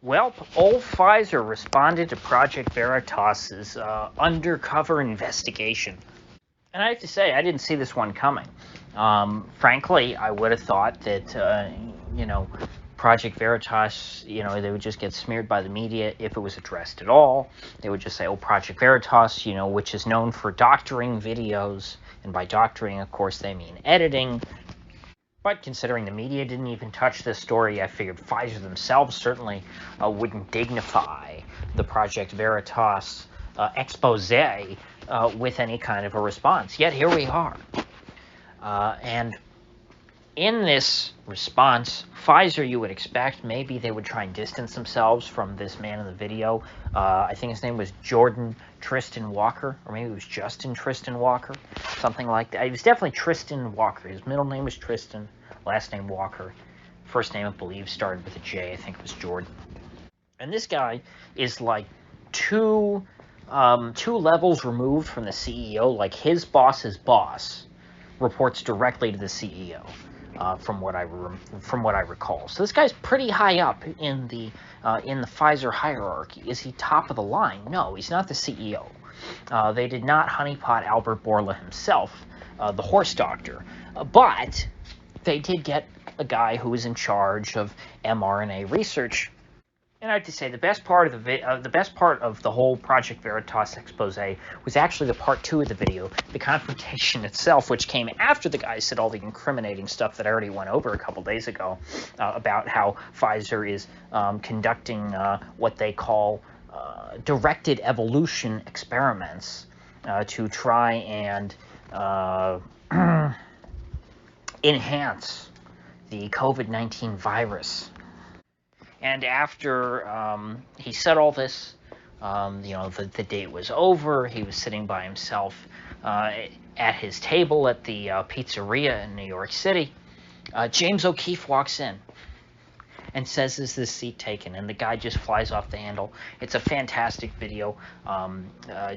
Well, old Pfizer responded to Project Veritas's undercover investigation. And I have to say, I didn't see this one coming. Frankly, I would have thought that, Project Veritas, they would just get smeared by the media if it was addressed at all. They would just say, oh, Project Veritas, which is known for doctoring videos. And by doctoring, of course, they mean editing. But considering the media didn't even touch this story, I figured Pfizer themselves certainly wouldn't dignify the Project Veritas expose with any kind of a response. Yet here we are. And in this response, Pfizer, you would expect, maybe they would try and distance themselves from this man in the video. I think his name was Jordan Trishton Walker, or maybe it was Justin Trishton Walker, something like that. It was definitely Trishton Walker. His middle name was Tristan, last name Walker. First name, I believe, started with a J. I think it was Jordan. And this guy is like two levels removed from the CEO. Like his boss's boss reports directly to the CEO. From what I recall, so this guy's pretty high up in the Pfizer hierarchy. Is he top of the line? No, he's not the CEO. They did not honeypot Albert Bourla himself, the horse doctor, but they did get a guy who was in charge of mRNA research. And I have to say, the best part of the whole Project Veritas expose was actually the part 2 of the video, the confrontation itself, which came after the guy said all the incriminating stuff that I already went over a couple days ago about how Pfizer is conducting what they call directed evolution experiments to try and enhance the COVID-19 virus. And after he said all this, the date was over. He was sitting by himself at his table at the pizzeria in New York City. James O'Keefe walks in and says, is this seat taken? And the guy just flies off the handle. It's a fantastic video.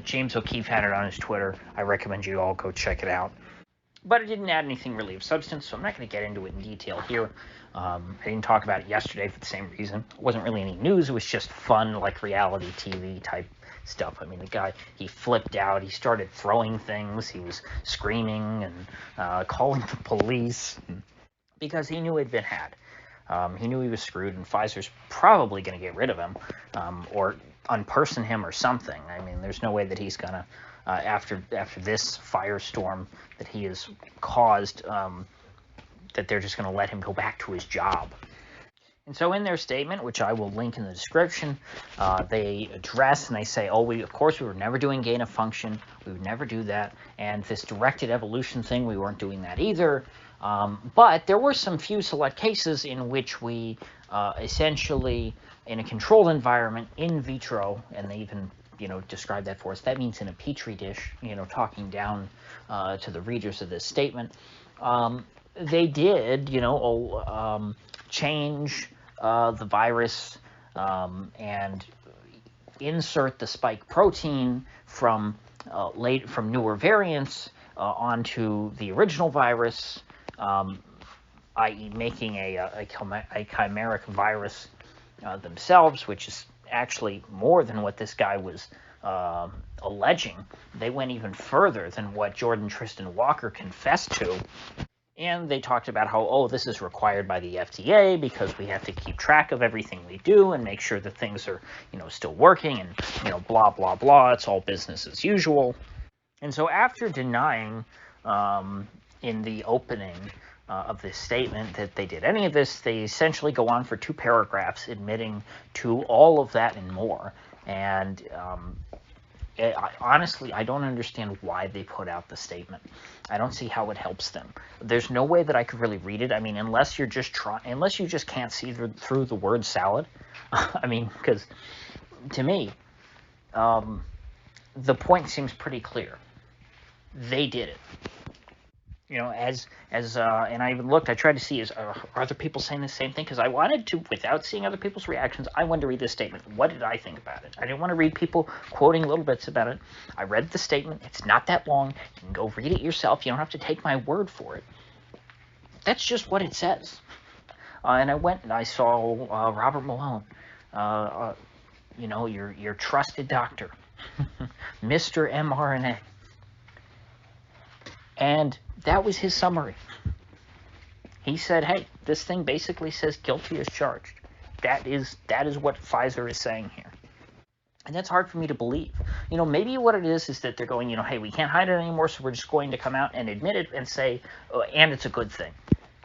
James O'Keefe had it on his Twitter. I recommend you all go check it out. But it didn't add anything really of substance, so I'm not going to get into it in detail here. I didn't talk about it yesterday for the same reason. It wasn't really any news. It was just fun, like reality TV type stuff. I mean, the guy, he flipped out. He started throwing things. He was screaming and calling the police because he knew he'd been had. He knew he was screwed, and Pfizer's probably going to get rid of him or unperson him or something. I mean, there's no way that he's going to, after this firestorm that he has caused, that they're just going to let him go back to his job. And so in their statement, which I will link in the description, they address and they say, of course we were never doing gain of function. We would never do that. And this directed evolution thing, we weren't doing that either. But there were some few select cases in which we essentially, in a controlled environment, in vitro, and they even describe that for us. That means in a petri dish, talking down to the readers of this statement. They did, change the virus and insert the spike protein from newer variants onto the original virus, i.e. making a chimeric virus themselves, which is actually more than what this guy was alleging. They went even further than what Jordan Trishton Walker confessed to. And they talked about how, this is required by the FDA because we have to keep track of everything we do and make sure that things are, still working and, blah, blah, blah. It's all business as usual. And so after denying in the opening of this statement that they did any of this, they essentially go on for 2 paragraphs admitting to all of that and more. And honestly, I don't understand why they put out the statement. I don't see how it helps them. There's no way that I could really read it. I mean, unless you just can't see through the word salad. I mean, because to me, the point seems pretty clear. They did it. And I even looked, I tried to see, are other people saying the same thing? Because I wanted to, without seeing other people's reactions, I wanted to read this statement. What did I think about it? I didn't want to read people quoting little bits about it. I read the statement. It's not that long. You can go read it yourself. You don't have to take my word for it. That's just what it says. And I went and I saw Robert Malone your trusted doctor, Mr. mRNA. And that was his summary. He said, hey, this thing basically says guilty as charged. That is what Pfizer is saying here. And that's hard for me to believe. Maybe what it is that they're going, hey, we can't hide it anymore, so we're just going to come out and admit it and say, and it's a good thing.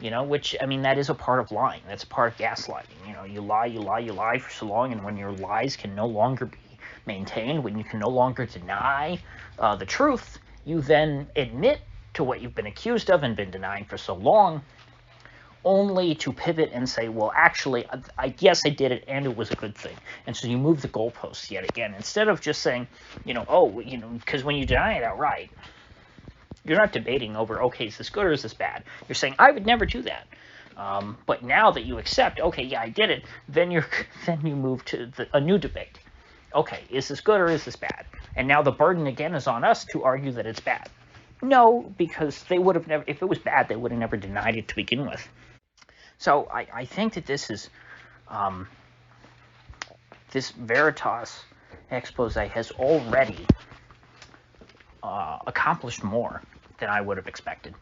Which, that is a part of lying. That's a part of gaslighting. You lie for so long, and when your lies can no longer be maintained, when you can no longer deny the truth, you then admit to what you've been accused of and been denying for so long, only to pivot and say, well, actually, yes, I did it, and it was a good thing. And so you move the goalposts yet again. Instead of just saying, because when you deny it outright, you're not debating over, okay, is this good or is this bad? You're saying, I would never do that. But now that you accept, okay, yeah, I did it, then you move to a new debate. Okay, is this good or is this bad? And now the burden again is on us to argue that it's bad. No, because they would have never, if it was bad, they would have never denied it to begin with. So I think that this is, this Veritas expose has already accomplished more than I would have expected.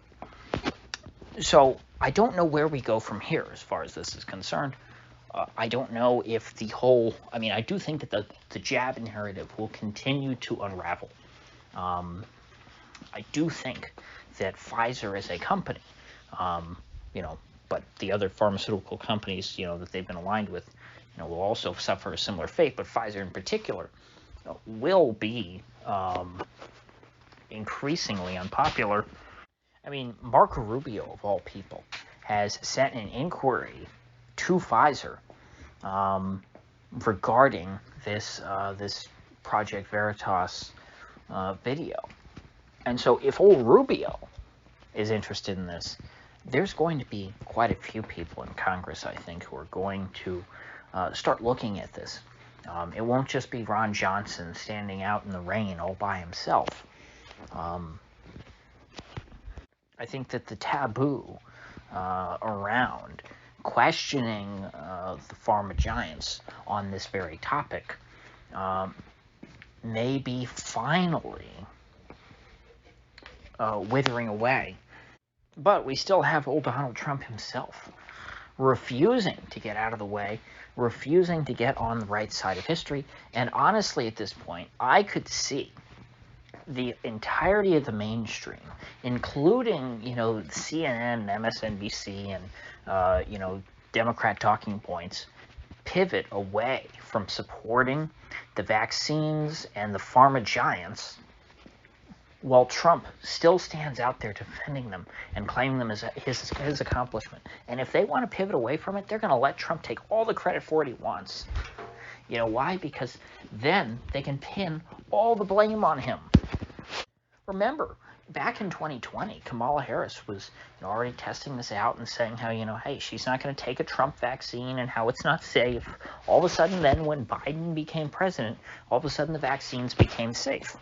So I don't know where we go from here as far as this is concerned. I don't know if the whole, I do think that the jab narrative will continue to unravel. I do think that Pfizer as a company, but the other pharmaceutical companies, that they've been aligned with, will also suffer a similar fate. But Pfizer in particular will be increasingly unpopular. Marco Rubio, of all people, has sent an inquiry to Pfizer regarding this Project Veritas video. And so if old Rubio is interested in this, there's going to be quite a few people in Congress, I think, who are going to start looking at this. It won't just be Ron Johnson standing out in the rain all by himself. I think that the taboo around questioning the pharma giants on this very topic may be finally withering away. But we still have old Donald Trump himself refusing to get out of the way, refusing to get on the right side of history. And honestly, at this point, I could see the entirety of the mainstream, including, CNN and MSNBC and, Democrat talking points, pivot away from supporting the vaccines and the pharma giants, while Trump still stands out there defending them and claiming them as his accomplishment. And if they want to pivot away from it, they're going to let Trump take all the credit for what he wants. Why? Because then they can pin all the blame on him. Remember, back in 2020, Kamala Harris was already testing this out and saying how, hey, she's not going to take a Trump vaccine and how it's not safe. All of a sudden then, when Biden became president, all of a sudden the vaccines became safe.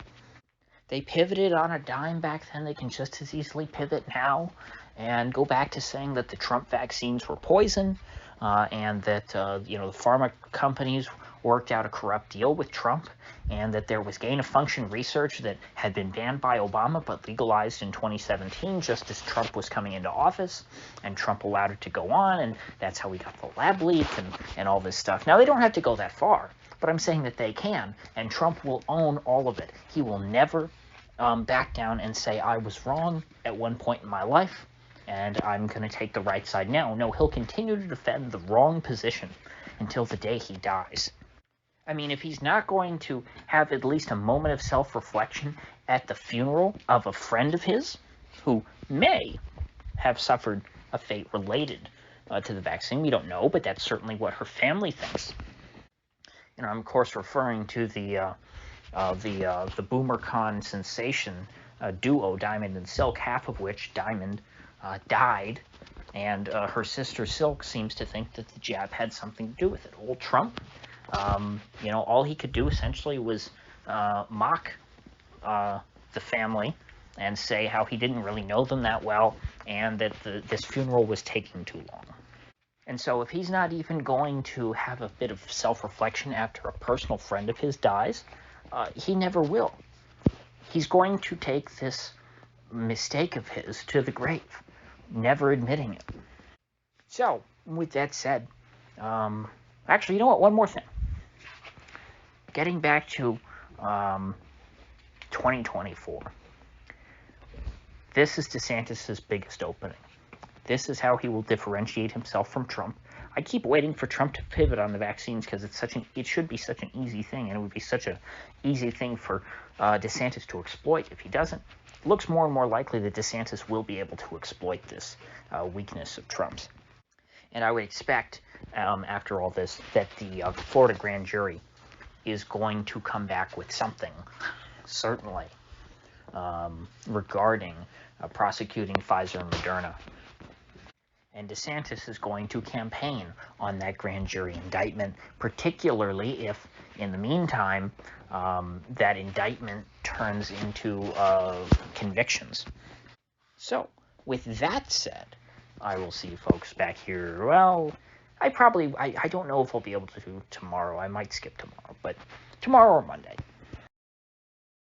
They pivoted on a dime back then. They can just as easily pivot now and go back to saying that the Trump vaccines were poison and that, the pharma companies worked out a corrupt deal with Trump and that there was gain-of-function research that had been banned by Obama but legalized in 2017 just as Trump was coming into office, and Trump allowed it to go on, and that's how we got the lab leak and all this stuff. Now, they don't have to go that far, but I'm saying that they can, and Trump will own all of it. He will never back down and say, I was wrong at one point in my life, and I'm going to take the right side now. No, he'll continue to defend the wrong position until the day he dies. If he's not going to have at least a moment of self-reflection at the funeral of a friend of his who may have suffered a fate related to the vaccine, we don't know, but that's certainly what her family thinks. I'm of course referring to the BoomerCon sensation duo, Diamond and Silk, half of which, Diamond, died, and her sister Silk seems to think that the jab had something to do with it. Old Trump, all he could do essentially was mock the family and say how he didn't really know them that well and that this funeral was taking too long. And so if he's not even going to have a bit of self-reflection after a personal friend of his dies, he never will. He's going to take this mistake of his to the grave, never admitting it. So, with that said, actually, you know what? One more thing. Getting back to 2024. This is DeSantis' biggest opening. This is how he will differentiate himself from Trump. I keep waiting for Trump to pivot on the vaccines because it should be such an easy thing, and it would be such an easy thing for DeSantis to exploit. If he doesn't, it looks more and more likely that DeSantis will be able to exploit this weakness of Trump's. And I would expect, after all this, that the Florida grand jury is going to come back with something, certainly, regarding prosecuting Pfizer and Moderna. And DeSantis is going to campaign on that grand jury indictment, particularly if, in the meantime, that indictment turns into convictions. So, with that said, I will see you folks back here. Well, I don't know if I'll be able to do tomorrow. I might skip tomorrow, but tomorrow or Monday.